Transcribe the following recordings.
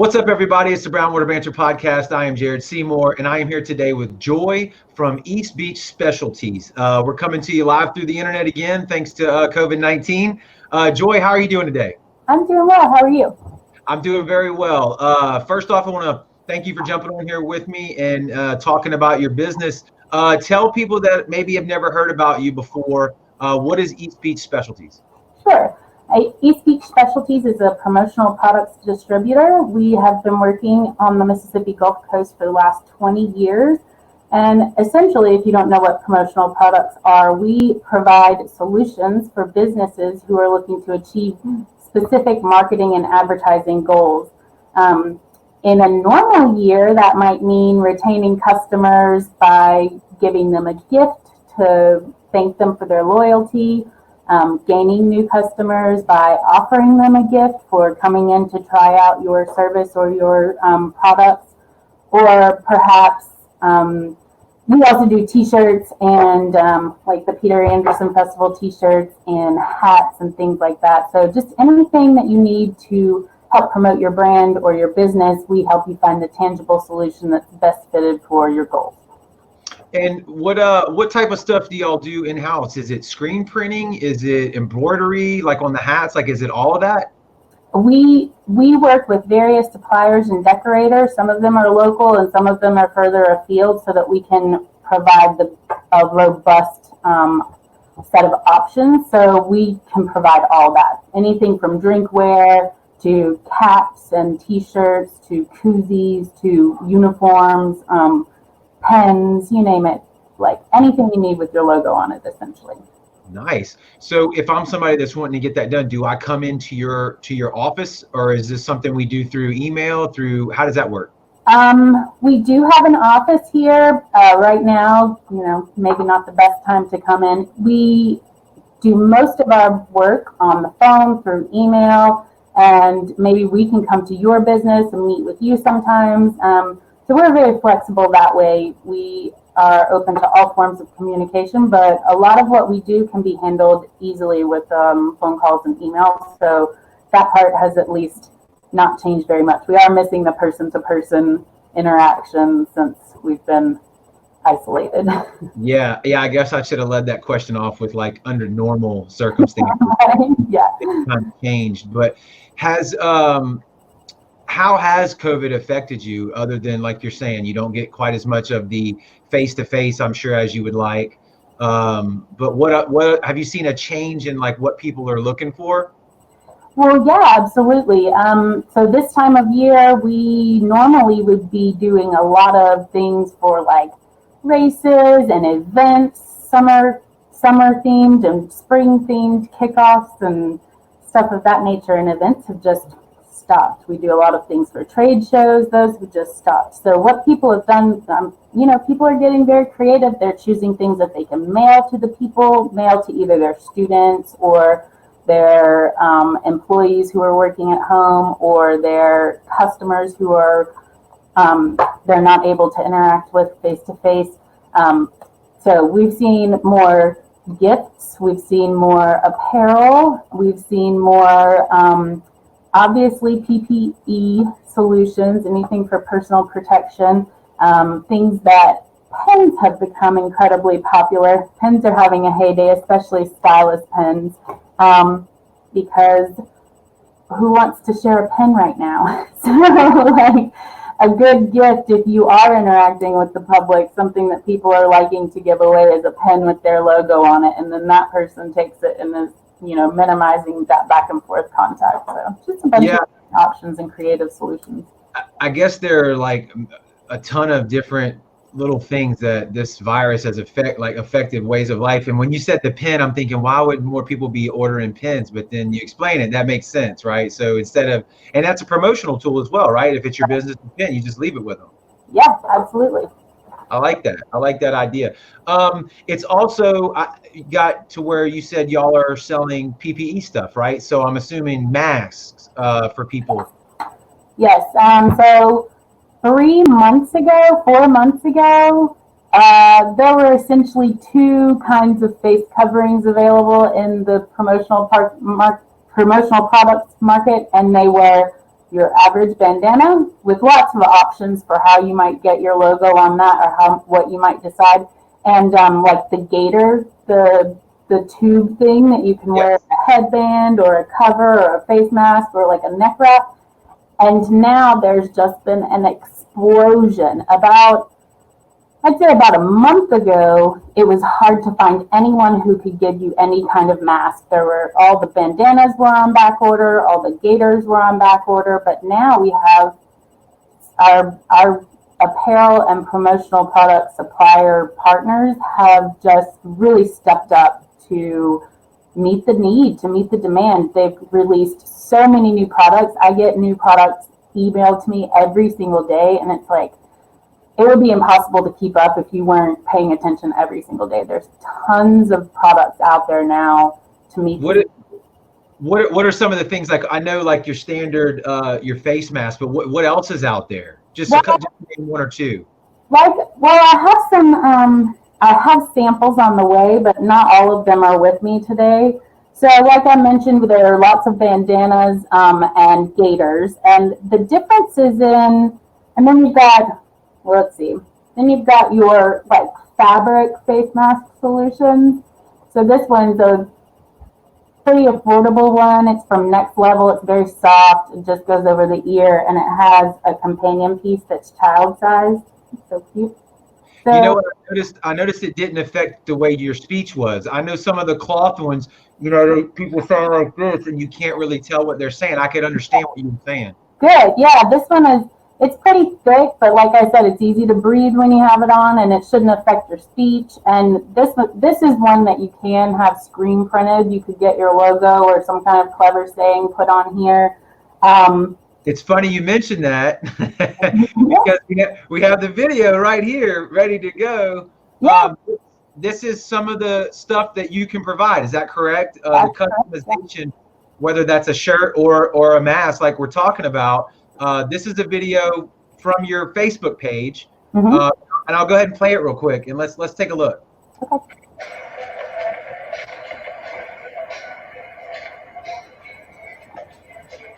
What's up, everybody? It's the Brownwaterb Banter podcast. I am Jared Seymour, and I am here today with Joy from East Beach Specialties. We're coming to you live through the internet again, thanks to COVID-19. Joy, how are you doing today? I'm doing well. How are you? I'm doing very well. First off, I want to thank you for jumping on here with me and talking about your business. Tell people that maybe have never heard about you before, what is East Beach Specialties? Sure. East Beach Specialties is a promotional products distributor. We have been working on the Mississippi Gulf Coast for the last 20 years. And essentially, if you don't know what promotional products are, we provide solutions for businesses who are looking to achieve specific marketing and advertising goals. In a normal year, that might mean retaining customers by giving them a gift to thank them for their loyalty. Gaining new customers by offering them a gift for coming in to try out your service or your products, or perhaps we also do t-shirts and like the Peter Anderson Festival t-shirts and hats and things like that. So just anything that you need to help promote your brand or your business, we help you find the tangible solution that's best fitted for your goals. And what type of stuff do y'all do in-house? Is it screen printing? Is it embroidery, like on the hats? Like, is it all of that? We work with various suppliers and decorators. Some of them are local and some of them are further afield, so that we can provide a robust set of options. So we can provide all that. Anything from drinkware to caps and t-shirts to koozies to uniforms, pens, you name it, like anything you need with your logo on it, essentially. Nice. So if I'm somebody that's wanting to get that done, do I come into your office, or is this something we do through email? How does that work? We do have an office here right now. Maybe not the best time to come in. We do most of our work on the phone, through email, and maybe we can come to your business and meet with you sometimes. So we're very flexible that way. We are open to all forms of communication, but a lot of what we do can be handled easily with phone calls and emails. So that part has at least not changed very much. We are missing the person-to-person interaction since we've been isolated. Yeah. I guess I should have led that question off with like under normal circumstances. Yeah. It's kind of changed, but how has COVID affected you, other than, like you're saying, you don't get quite as much of the face-to-face, I'm sure, as you would like. But what have you seen a change in, like, what people are looking for? Well, yeah, absolutely. So this time of year, we normally would be doing a lot of things for like races and events, summer themed and spring themed kickoffs and stuff of that nature. And events have just stopped. We do a lot of things for trade shows. Those have just stopped. So what people have done, people are getting very creative. They're choosing things that they can mail to either their students or their employees who are working at home, or their customers who are they're not able to interact with face to face. So we've seen more gifts. We've seen more apparel. We've seen more obviously PPE solutions, anything for personal protection, things that pens have become incredibly popular. Pens are having a heyday, especially stylus pens, because who wants to share a pen right now? So like a good gift, if you are interacting with the public, something that people are liking to give away is a pen with their logo on it, and then that person takes it and is minimizing that back and forth contact. So just a bunch of options and creative solutions. I guess there are like a ton of different little things that this virus has affected ways of life. And when you said the pen, I'm thinking, why would more people be ordering pens? But then you explain it, that makes sense, right? So and that's a promotional tool as well, right? If it's your business pen, you just leave it with them. Yeah, absolutely. I like that. I like that idea. It's also got to where you said y'all are selling PPE stuff, right? So I'm assuming masks for people. Yes. So 4 months ago, there were essentially two kinds of face coverings available in the promotional products market, and they were your average bandana with lots of options for how you might get your logo on that, or what you might decide. And like the gator, the tube thing that you can wear a headband or a cover or a face mask or like a neck wrap. And now there's just been an explosion. I'd say about a month ago, it was hard to find anyone who could give you any kind of mask. All the bandanas were on back order, all the gaiters were on back order, but now we have our apparel and promotional product supplier partners have just really stepped up to meet the need, to meet the demand. They've released so many new products. I get new products emailed to me every single day, and it's like, it would be impossible to keep up if you weren't paying attention every single day. There's tons of products out there now to meet. What are some of the things, like, I know like your standard your face mask, but what else is out there? Just one or two. Like, well, I have samples on the way, but not all of them are with me today. So like I mentioned, there are lots of bandanas and gaiters, and the difference is and then you've got, let's see, then you've got your like fabric face mask solutions. So this one's a pretty affordable one. It's from Next Level. It's very soft. It just goes over the ear, and it has a companion piece that's child sized. So cute. So, you know what I noticed it didn't affect the way your speech was. I know some of the cloth ones, people sound like this, and you can't really tell what they're saying. I could understand what you were saying. Good. Yeah, this one it's pretty thick, but like I said, it's easy to breathe when you have it on, and it shouldn't affect your speech. And this is one that you can have screen printed. You could get your logo or some kind of clever saying put on here. It's funny you mentioned that because we have the video right here ready to go. Yeah. This is some of the stuff that you can provide. Is that correct? The customization, whether that's a shirt or a mask like we're talking about. This is a video from your Facebook page, and I'll go ahead and play it real quick, and let's take a look. Okay.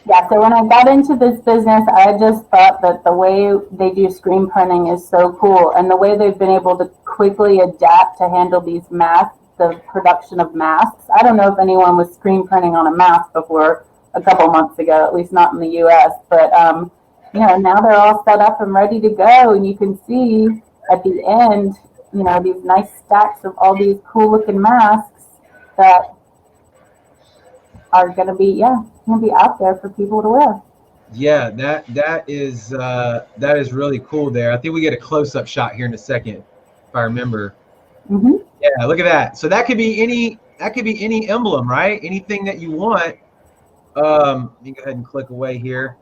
Yeah, so when I got into this business, I just thought that the way they do screen printing is so cool, and the way they've been able to quickly adapt to handle these masks, the production of masks. I don't know if anyone was screen printing on a mask before a couple months ago, at least not in the US, but now they're all set up and ready to go, and you can see at the end, these nice stacks of all these cool looking masks that are going to be out there for people to wear. Yeah, that is really cool there. I think we get a close-up shot here in a second, if I remember. Yeah, look at that. So that could be any emblem, right? Anything that you want. Let me go ahead and click away here.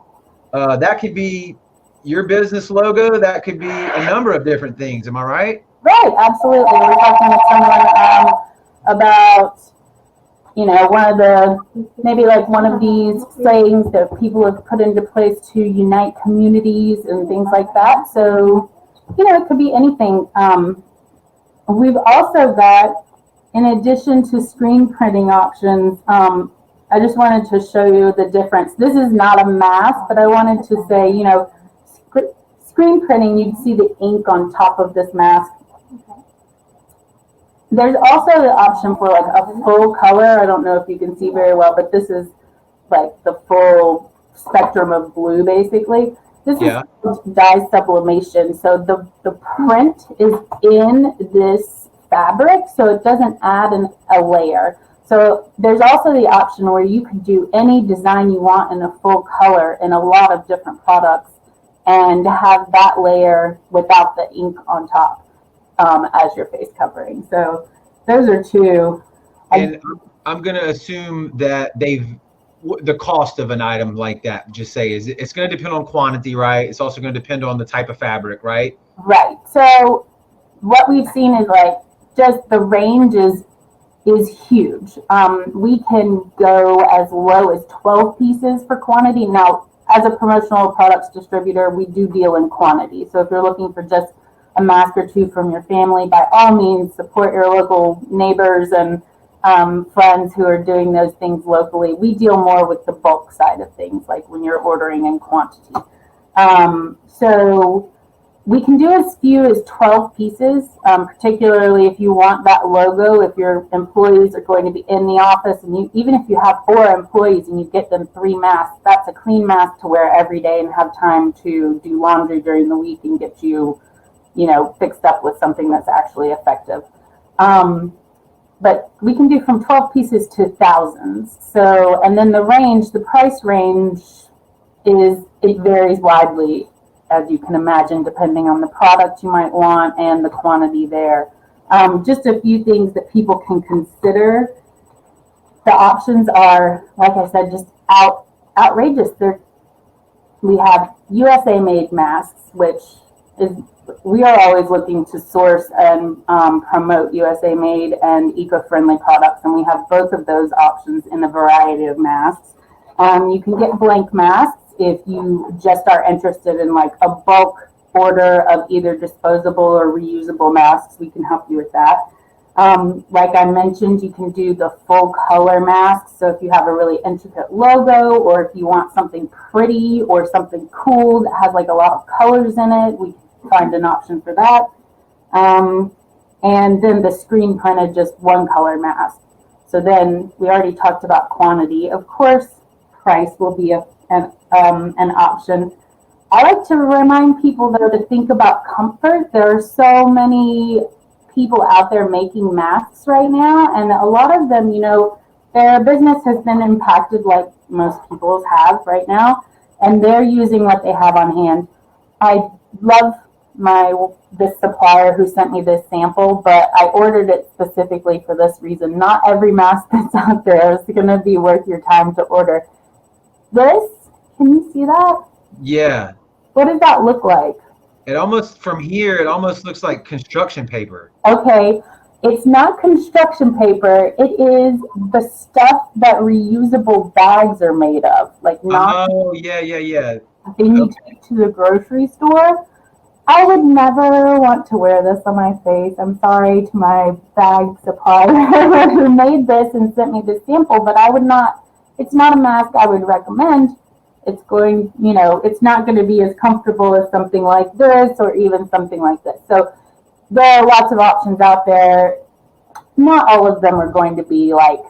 That could be your business logo. That could be a number of different things. Am I right? Right, absolutely. We're talking to someone about one of these sayings that people have put into place to unite communities and things like that. So, it could be anything. We've also got, in addition to screen printing options, I just wanted to show you the difference. This is not a mask, but I wanted to say, screen printing, you'd see the ink on top of this mask. There's also the option for like a full color. I don't know if you can see very well, but this is like the full spectrum of blue, basically. This is dye sublimation. So the print is in this fabric, so it doesn't add a layer. So there's also the option where you could do any design you want in a full color in a lot of different products and have that layer without the ink on top. As your face covering. So those are two. And I'm going to assume that the cost of an item like that, just say, it's going to depend on quantity, right? It's also going to depend on the type of fabric, right? Right. So what we've seen is like just the range is huge. We can go as low as 12 pieces for quantity. Now, as a promotional products distributor, we do deal in quantity. So if you're looking for just a mask or two from your family, by all means, support your local neighbors and friends who are doing those things locally. We deal more with the bulk side of things, like when you're ordering in quantity. So we can do as few as 12 pieces, particularly if you want that logo, if your employees are going to be in the office, and even if you have 4 employees and you get them 3 masks, that's a clean mask to wear every day and have time to do laundry during the week and get you, fixed up with something that's actually effective. But we can do from 12 pieces to thousands. So, and then the price range it varies widely, as you can imagine, depending on the product you might want and the quantity there. Just a few things that people can consider. The options are, like I said, just outrageous. We have USA made masks, which is, we are always looking to source and promote USA made and eco-friendly products, and we have both of those options in a variety of masks. You can get blank masks if you just are interested in like a bulk order of either disposable or reusable masks. We can help you with that. Like I mentioned, you can do the full color masks. So if you have a really intricate logo, or if you want something pretty or something cool that has like a lot of colors in it, we can find an option for that. And then the screen printed just one color mask. So then we already talked about quantity. Of course, price will be an option. I like to remind people though to think about comfort. There are so many people out there making masks right now, and a lot of them, their business has been impacted like most people's have right now, and they're using what they have on hand. I love this supplier who sent me this sample, but I ordered it specifically for this reason. Not every mask that's out there is going to be worth your time to order. This, can you see that? Yeah. What does that look like? From here, it almost looks like construction paper. Okay, it's not construction paper. It is the stuff that reusable bags are made of. Like not yeah. Thing you take to the grocery store. I would never want to wear this on my face. I'm sorry to my bag supplier who made this and sent me this sample, but I would not. It's not a mask I would recommend. It's going, it's not going to be as comfortable as something like this or even something like this. So there are lots of options out there. Not all of them are going to be like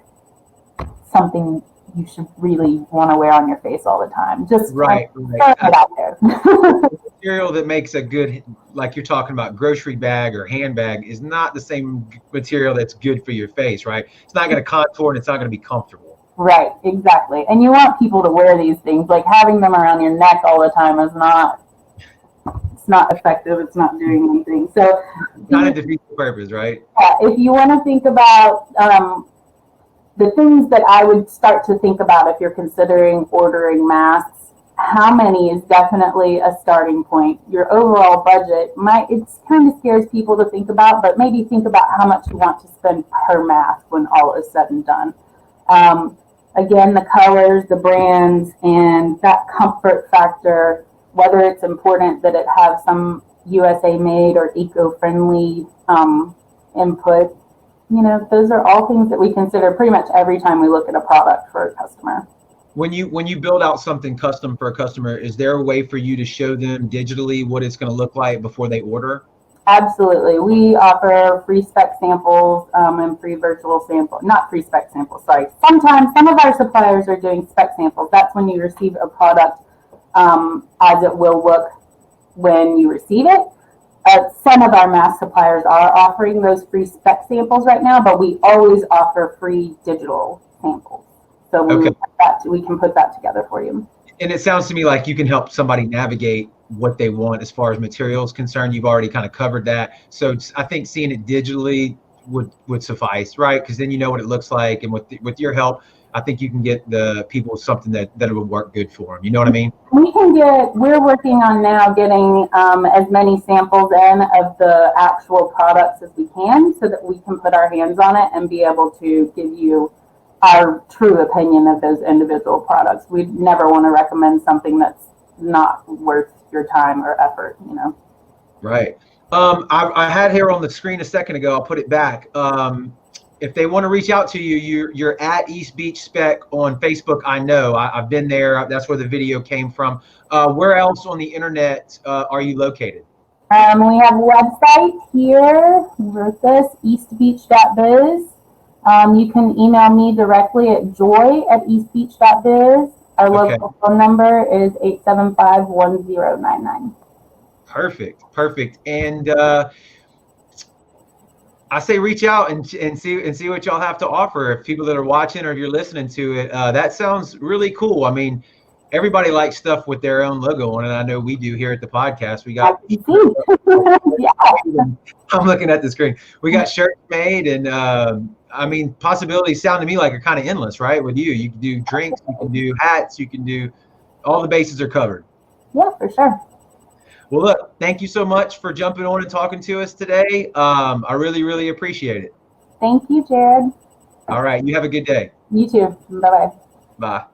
something you should really want to wear on your face all the time. Just right. It out there. Material that makes a good, like you're talking about, grocery bag or handbag is not the same material that's good for your face, right? It's not going to contour and it's not going to be comfortable. Right, exactly. And you want people to wear these things. Like having them around your neck all the time is not effective. It's not doing anything. So kind of defeats the purpose, right? Yeah, if you want to think about the things that I would start to think about if you're considering ordering masks, how many is definitely a starting point. Your overall budget it kind of scares people to think about, but maybe think about how much you want to spend per mask when all is said and done. Again, the colors, the brands, and that comfort factor, whether it's important that it have some USA made or eco-friendly input, those are all things that we consider pretty much every time we look at a product for a customer. When you build out something custom for a customer, is there a way for you to show them digitally what it's going to look like before they order? Absolutely. We offer free spec samples and free virtual samples. Not free spec samples, sorry. Sometimes some of our suppliers are doing spec samples. That's when you receive a product as it will look when you receive it. Some of our mask suppliers are offering those free spec samples right now, but we always offer free digital samples. So we can put that together for you. And it sounds to me like you can help somebody navigate what they want as far as materials concerned. You've already kind of covered that. So I think seeing it digitally would suffice, right? Because then you know what it looks like. And with your help, I think you can get the people something that would work good for them. You know what I mean? We're working on now getting as many samples in of the actual products as we can so that we can put our hands on it and be able to give you our true opinion of those individual products. We'd never want to recommend something that's not worth your time or effort, Right. I had here on the screen a second ago, I'll put it back. if they want to reach out to you, you're at East Beach Spec on Facebook. I know I've been there. That's where the video came from. Where else on the internet are you located? We have a website here. Wrote this, eastbeach.biz. You can email me directly at joy@eastbeach.biz. Our local phone number is 875-1099. Perfect. And I say reach out and see what y'all have to offer. If people that are watching or if you're listening to it, that sounds really cool. I mean, everybody likes stuff with their own logo on it. I know we do here at the podcast. We got. Yeah. I'm looking at the screen. We got shirts made, and I mean, possibilities sound to me like are kind of endless, right? With you can do drinks, you can do hats, you can do all the bases are covered. Yeah, for sure. Well, look, thank you so much for jumping on and talking to us today. I really appreciate it. Thank you, Jared. All right. You have a good day. You too. Bye-bye. Bye.